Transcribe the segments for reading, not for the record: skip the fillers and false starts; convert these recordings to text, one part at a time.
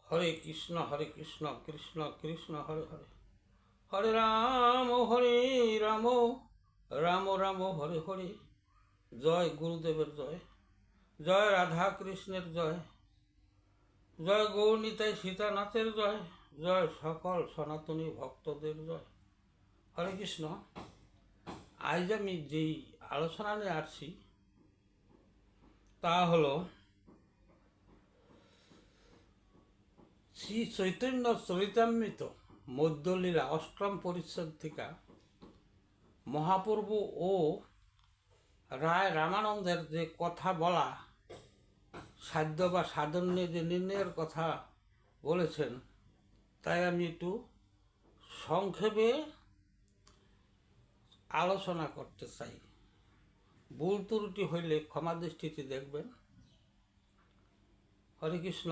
হরে কৃষ্ণ কৃষ্ণ কৃষ্ণ হরে হরে, হরে রাম রাম রাম হরে হরে। জয় গুরুদেবের জয়, জয় রাধা কৃষ্ণের জয়, জয় গৌরনীতাই সীতানাথের জয়, জয় সকল সনাতনী ভক্তদের জয়। হরে কৃষ্ণ। আজ আমি যেই আলোচনা নিয়ে আসছি তা হলো শ্রী চৈতন্য চরিতামৃত মধ্যলীলা অষ্টম পরিচ্ছেদ থেকে মহাপ্রভু ও রায় রামানন্দের যে কথা বলা সাধ্য বা সাধন নিয়ে যে নির্ণয়ের কথা বলেছেন, তাই আমি একটু সংক্ষেপে আলোচনা করতে চাই। ভুল ত্রুটি হইলে ক্ষমা দৃষ্টিতে দেখবেন। হরে কৃষ্ণ।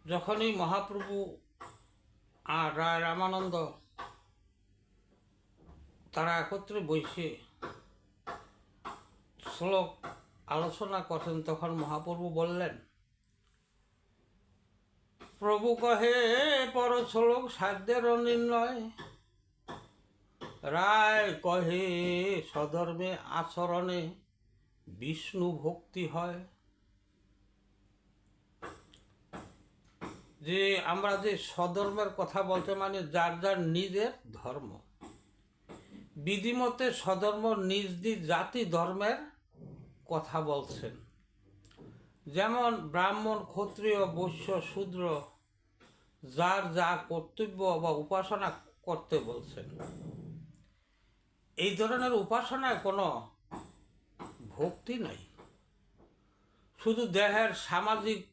যখনই মহাপ্রভু আর রায় রামানন্দ তারা একত্রে বসে শ্লোক আলোচনা করছেন, তখন মহাপ্রভু বললেন, প্রভু কহে পর শ্লোক সাধ্যের নির্ণয়, রায় কহে সধর্মে আচরণে বিষ্ণু ভক্তি হয়। যে আমরা যে স্বধর্মের কথা বলতে মানে যার যার নিজের ধর্ম, বিধিমতে স্বধর্ম নিজ নিজ জাতি ধর্মের কথা বলছেন। যেমন ব্রাহ্মণ, ক্ষত্রিয়, বৈশ্য, শূদ্র যার যা কর্তব্য বা উপাসনা করতে বলছেন। এই ধরনের উপাসনায় কোনো ভক্তি নাই, শুধু দেহের সামাজিক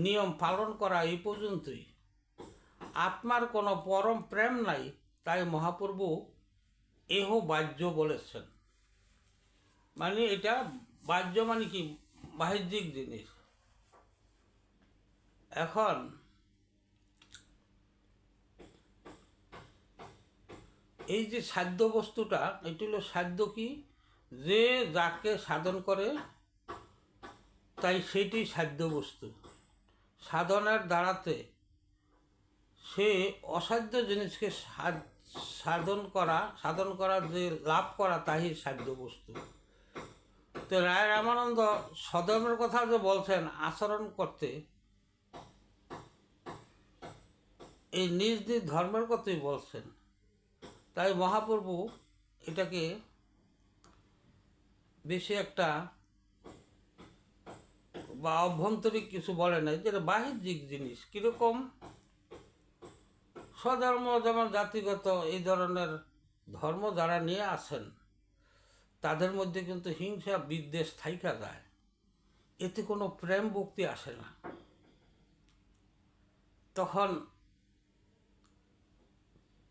নিয়ম পালন করা এই পর্যন্তই। আত্মার কোনো পরম প্রেম নাই। তাই মহাপ্রভু এহ বাহ্য বলেছেন। মানে এটা বাহ্য মানে কি, বাহ্যিক জিনিস। এখন এই যে সাধ্য বস্তুটা, এটি হলো সাধ্য কি, যে যাকে সাধন করে তাই সেটি সাধ্য বস্তু। সাধনের দ্বারাতে সে অসাধ্য জিনিসকে সাধন করা যে লাভ করা, তাই সাধ্য বস্তু। তো রায় রামানন্দ সধর্মের কথা যে বলছেন আচরণ করতে, এই নিজ নিজ ধর্মের কথাই বলছেন। তাই মহাপ্রভু এটাকে বেশি একটা বা অভ্যন্তরিক কিছু বলে নাই, যেটা বাহ্যিক জিনিস। কীরকম? স্বধর্ম যেমন জাতিগত এই ধরনের ধর্ম যারা নিয়ে আসেন, তাদের মধ্যে কিন্তু হিংসা বিদ্বেষ থাইকা যায়, এতে কোনো প্রেম ভক্তি আসে না। তখন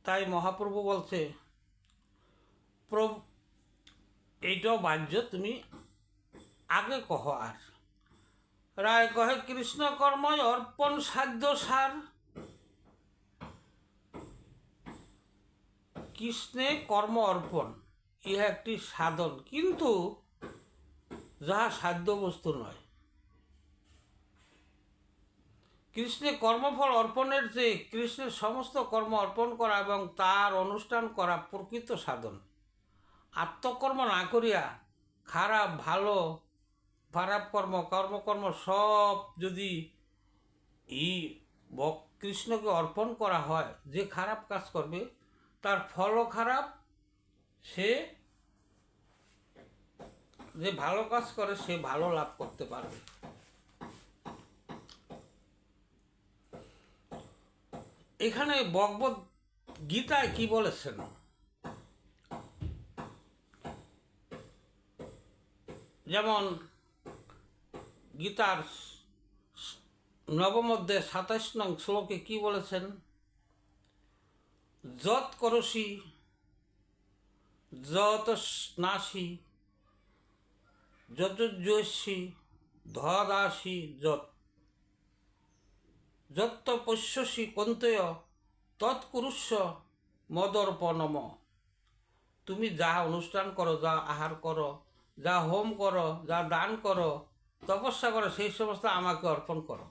তাই মহাপ্রভু বলছে, প্রভু এইটাও বাহ্য, তুমি আগে কহ। আর রায় কহে কৃষ্ণ কর্ময় অর্পণ সাধ্য সার। কৃষ্ণে কর্ম অর্পণ ইহা একটি সাধন, কিন্তু যাহা সাধ্য বস্তু নয়। কৃষ্ণে কর্মফল অর্পণের যে কৃষ্ণের সমস্ত কর্ম অর্পণ করা এবং তার অনুষ্ঠান করা প্রকৃত সাধন। আত্মকর্ম না করিয়া খারাপ ভালো খারাপ কর্ম সব যদি এই কৃষ্ণকে অর্পণ করা হয়, যে খারাপ কাজ করবে তার ফলও খারাপ, সে যে ভালো কাজ করে সে ভালো লাভ করতে পারবে। এখানে ভগবদ গীতায় কি বলেছেন? যেমন গীতার নবম অধ্যায় ২৭ নং শ্লোকে কি বলেছেন? যৎ করসি যত স্নাসি যত জয়সি ধদাসি যত পশ্যসি কন্তয় তৎকুরুষ্য মদর্পণম। তুমি যা অনুষ্ঠান করো, যা আহার করো, যা হোম করো, যা দান করো, তপস্যা করে সেই সমস্ত আমাকে অর্পণ করো।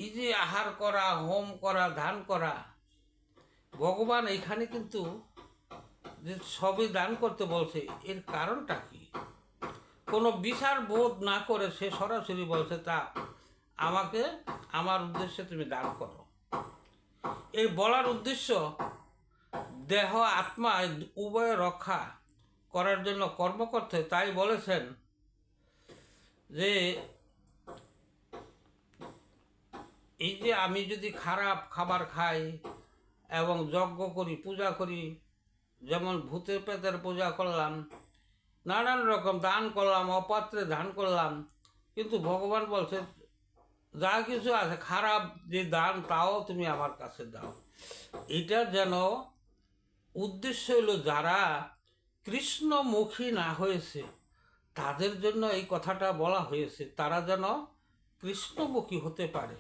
এই যে আহার করা, হোম করা, ধান করা, ভগবান এইখানে কিন্তু যে সবই দান করতে বলছে, এর কারণটা কি? কোনো বিচার বোধ না করে সে সরাসরি বলছে, তা আমাকে আমার উদ্দেশ্যে তুমি দান করো। এই বলার উদ্দেশ্য দেহ আত্মা উভয় রক্ষা করার জন্য কর্ম করতে। তাই বলেছেন যে এই যে আমি যদি খারাপ খাবার খাই এবং যজ্ঞ করি, পূজা করি, যেমন ভূতের প্রেতের পূজা করলাম, নানান রকম দান করলাম, অপাত্রে দান করলাম, কিন্তু ভগবান বলছে যা কিছু আছে খারাপ যে দান তাও তুমি আমার কাছে দাও। এটা যেন উদ্দেশ্য হলো যারা কৃষ্ণমুখী না হয়েছে তাদের জন্য এই কথাটা বলা হয়েছে, তারা যেন কৃষ্ণমুখী হতে পারে।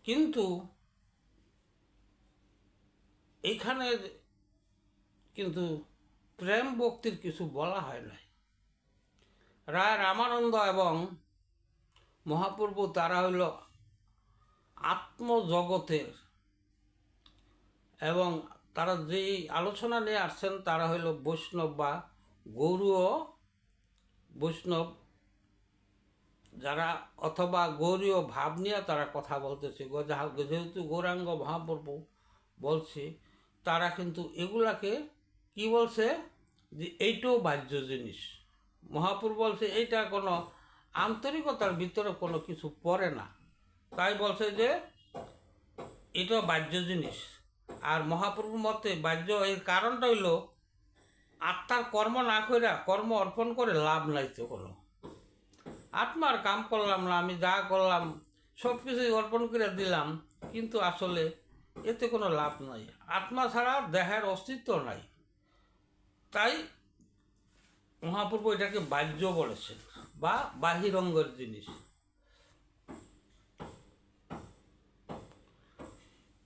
কিন্তু এইখানে কিন্তু প্রেম ভক্তির কিছু বলা হয় নাই। রায় রামানন্দ এবং মহাপ্রভু তারা হইল আত্মজগতের, এবং তারা যেই আলোচনা নিয়ে আসছেন তারা হইল বৈষ্ণব বা গৌরীয় বৈষ্ণব যারা, অথবা গৌরীয় ভাব নিয়ে তারা কথা বলতেছে। যেহেতু গৌরাঙ্গ মহাপ্রভু বলছে, তারা কিন্তু এগুলাকে কি বলছে যে এইটাও বাহ্য জিনিস। মহাপ্রভু বলছে এইটা কোনো আন্তরিকতার ভিতরে কোনো কিছু পড়ে না, তাই বলছে যে এটা বাহ্য জিনিস। আর মহাপ্রভু মতে বাহ্য এর কারণটা হইল আত্মার কর্ম না করে কর্ম অর্পণ করে লাভ নাই তো কোনো। আত্মার কাম করলাম না, আমি যা করলাম সব কিছুই অর্পণ করে দিলাম, কিন্তু আসলে এতে কোনো লাভ নাই। আত্মা ছাড়া দেহের অস্তিত্ব নাই। তাই মহাপ্রভু এটাকে বাহ্য বলেছেন বা বাহিরঙ্গের জিনিস।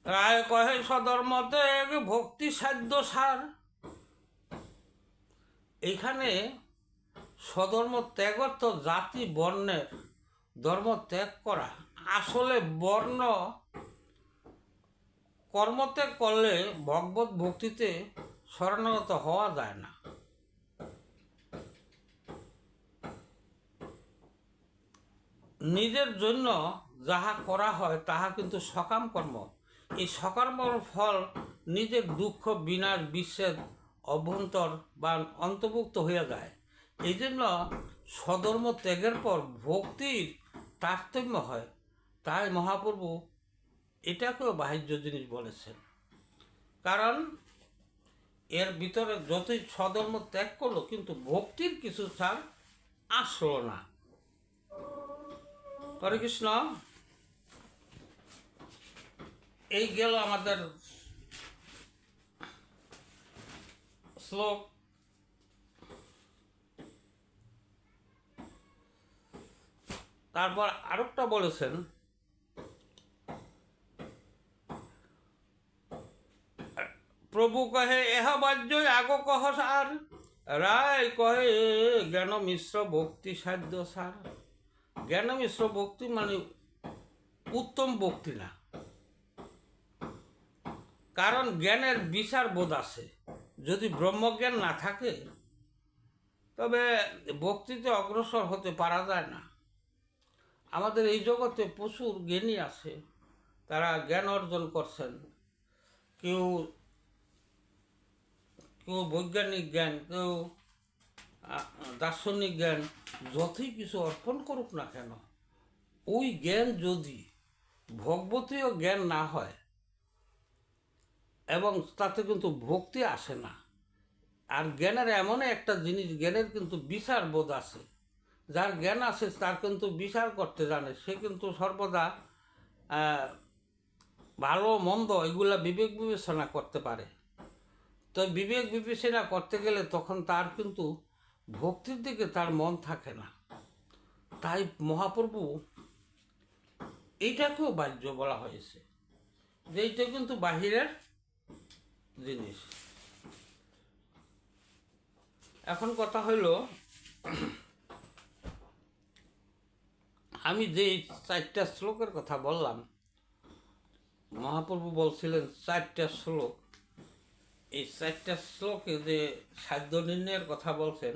রায় কহে সধর্মতে ভক্তি সাধ্য সার। এইখানে স্বধর্ম ত্যাগর তো জাতি বর্ণের ধর্ম ত্যাগ করা। আসলে বর্ণ কর্মত্যাগ করলে ভগবত ভক্তিতে শরণাগত হওয়া যায় না। নিজের জন্য যাহা করা হয় তাহা কিন্তু সকাম কর্ম। এই সকাম ফল নিজের দুঃখ বিনাশ বিচ্ছেদ অভ্যন্তর বা অন্তর্ভুক্ত হয়ে যায়। এই জন্য স্বধর্ম ত্যাগের পর ভক্তির তারতম্য হয়। তাই মহাপ্রভু এটাকেও বাহ্য জিনিস বলেছেন, কারণ এর ভিতরে যতই স্বধর্ম ত্যাগ করলো কিন্তু ভক্তির কিছু ছাড় আসলো না। হরে কৃষ্ণ। এই গেল আমাদের শ্লোক। তারপর আরেকটা বলেছেন, প্রভু কহে এহা বাহ্যই আগ কহ সার। রায় কহে জ্ঞান মিশ্র ভক্তি সাধ্য সার। জ্ঞান মিশ্র ভক্তি মানে উত্তম ভক্তি না, কারণ জ্ঞানের বিচার বোধ আছে। যদি ব্রহ্মজ্ঞান না থাকে তবে ভক্তিতে অগ্রসর হতে পারা যায় না। আমাদের এই জগতে প্রচুর জ্ঞানী আছে, তারা জ্ঞান অর্জন করছেন। কেউ কেউ বৈজ্ঞানিক জ্ঞান, কেউ দার্শনিক জ্ঞান, যতই কিছু অর্পণ করুক না কেন, ওই জ্ঞান যদি ভগবতীয় জ্ঞান না হয় এবং তাতে কিন্তু ভক্তি আসে না। আর জ্ঞানের এমন একটা জিনিস, জ্ঞানের কিন্তু বিচার বোধ আছে। যার জ্ঞান আছে তার কিন্তু বিচার করতে জানে, সে কিন্তু সর্বদা ভালো মন্দ এগুলা বিবেক বিবেচনা করতে পারে। তো বিবেক বিবেচনা করতে গেলে তখন তার কিন্তু ভক্তির দিকে তার মন থাকে না। তাই মহাপ্রভু এইটাকেও বাহ্য বলা হয়েছে, যে এইটা কিন্তু বাহিরের জিনিস। এখন কথা হইল আমি যে 4টা শ্লোকের কথা বললাম, মহাপ্রভু বলছিলেন 4টা শ্লোক। এই 4টা শ্লোকে যে সাধ্য নির্ণয়ের কথা বলছেন,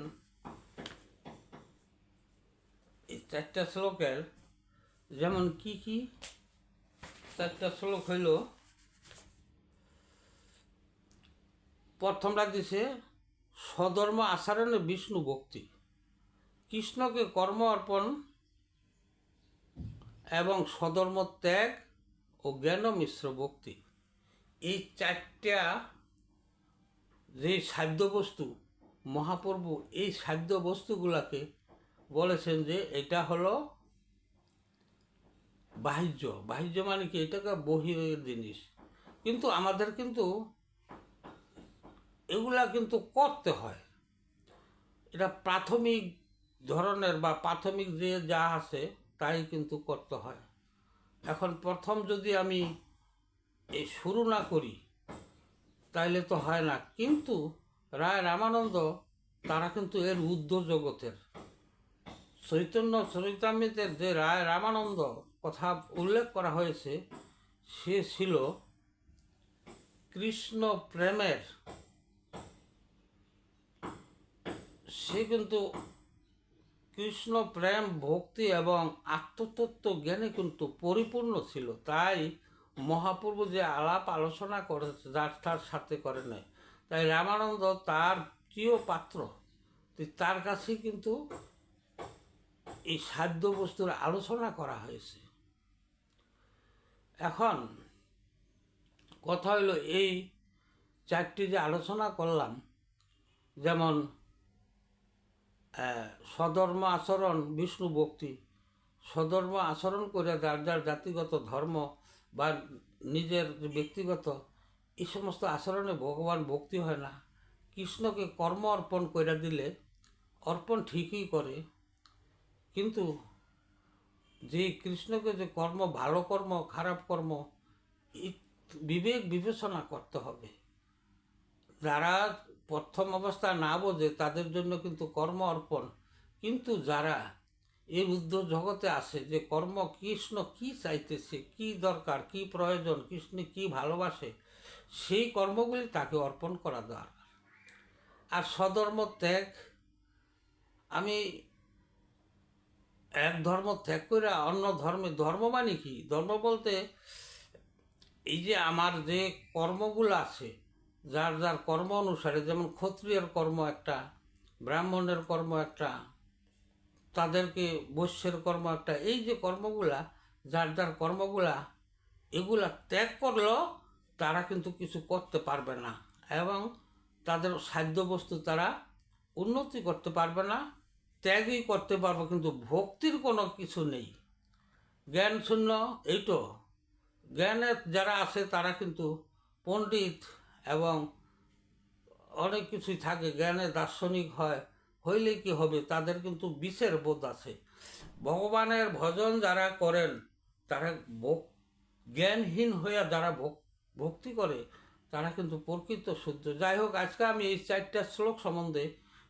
এই 4টা শ্লোকের যেমন কি কি 4টা শ্লোক হইল, প্রথমটা দিছে স্বধর্ম আচরণে বিষ্ণু ভক্তি, কৃষ্ণকে কর্ম অর্পণ এবং স্বধর্ম ত্যাগ ও জ্ঞান মিশ্র ভক্তি। এই 4টা যে সাধ্য বস্তু, মহাপ্রভু এই সাধ্য বস্তুগুলাকে বলেছেন যে এটা হলো বাহ্য। বাহ্য মানে কি? এটাকে বহিরের জিনিস, কিন্তু আমাদের কিন্তু এগুলা কিন্তু করতে হয়। এটা প্রাথমিক ধরনের বা প্রাথমিক যে যা আছে তাই কিন্তু করতে হয়। এখন প্রথম যদি আমি এই শুরু না করি তাইলে তো হয় না। কিন্তু রায় রামানন্দ তারা কিন্তু এর ঊর্ধ্ব জগতের, চৈতন্য চরিতামৃতের যে রায় রামানন্দ কথা উল্লেখ করা হয়েছে, সে ছিল কৃষ্ণ প্রেমের, সে কিন্তু কৃষ্ণ প্রেম ভক্তি এবং আত্মতত্ত্ব জ্ঞানে কিন্তু পরিপূর্ণ ছিল। তাই মহাপ্রভু যে আলাপ আলোচনা করেছে যার তার সাথে করে নেয়, তাই রামানন্দ তার প্রিয় পাত্র, তার কাছেই কিন্তু এই সাধ্য বস্তুর আলোচনা করা হয়েছে। এখন কথা হইল এই 4টি যে আলোচনা করলাম, যেমন স্বধর্ম আচরণ বিষ্ণু ভক্তি, স্বধর্ম আচরণ করে যার যার জাতিগত ধর্ম বা নিজের ব্যক্তিগত এই সমস্ত আচরণে ভগবান ভক্তি হয় না। কৃষ্ণকে কর্ম অর্পণ করে দিলে অর্পণ ঠিকই করে, কিন্তু যে কৃষ্ণকে যে কর্ম, ভালো কর্ম খারাপ কর্ম, এই বিবেক বিবেচনা করতে হবে। যারা প্রথম অবস্থা না বোঝে তাদের জন্য কিন্তু কর্ম অর্পণ, কিন্তু যারা এর ঊর্ধ্ব জগতে আসে যে কর্ম কৃষ্ণ কি চাইতেছে, কি দরকার, কি প্রয়োজন, কৃষ্ণ কি ভালোবাসে, সেই কর্মগুলি তাকে অর্পণ করা দরকার। আর স্বধর্ম ত্যাগ, আমি এক ধর্ম ত্যাগ করে অন্য ধর্মে, ধর্ম মানে কি? ধর্ম বলতে এই যে আমার যে কর্মগুলো আছে, যার যার কর্ম অনুসারে, যেমন ক্ষত্রিয়ের কর্ম একটা, ব্রাহ্মণের কর্ম একটা, তাদেরকে বৈশ্যের কর্ম একটা, এই যে কর্মগুলা, যার যার কর্মগুলা, এগুলা ত্যাগ করলেও তারা কিন্তু কিছু করতে পারবে না এবং তাদের সাধ্য বস্তু তারা উন্নতি করতে পারবে না। ত্যাগই করতে পারবে, কিন্তু ভক্তির কোনো কিছু নেই। জ্ঞান শূন্য, এইটো জ্ঞানের যারা আছে তারা কিন্তু পণ্ডিত এবং অনেক কিছুই থাকে, জ্ঞানে দার্শনিক হয়, হইলে কি হবে, তাদের কিন্তু বিশের বোধ আছে। ভগবানের ভজন যারা করেন তারা জ্ঞানহীন হইয়া যারা ভক্তি করে তারা কিন্তু প্রকৃত শুদ্ধ। যাই হোক, আজকে আমি এই 4টা শ্লোক সম্বন্ধে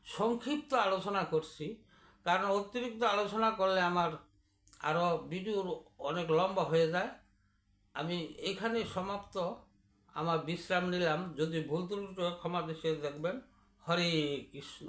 সংক্ষিপ্ত আলোচনা করছি, কারণ অতিরিক্ত আলোচনা করলে আমার আরও ভিডিও অনেক লম্বা হয়ে যায়। আমি এখানে সমাপ্ত, আমার বিশ্রাম নিলাম। যদি ভুল ত্রুটি ক্ষমা দেশে দেখবেন। হরে কৃষ্ণ।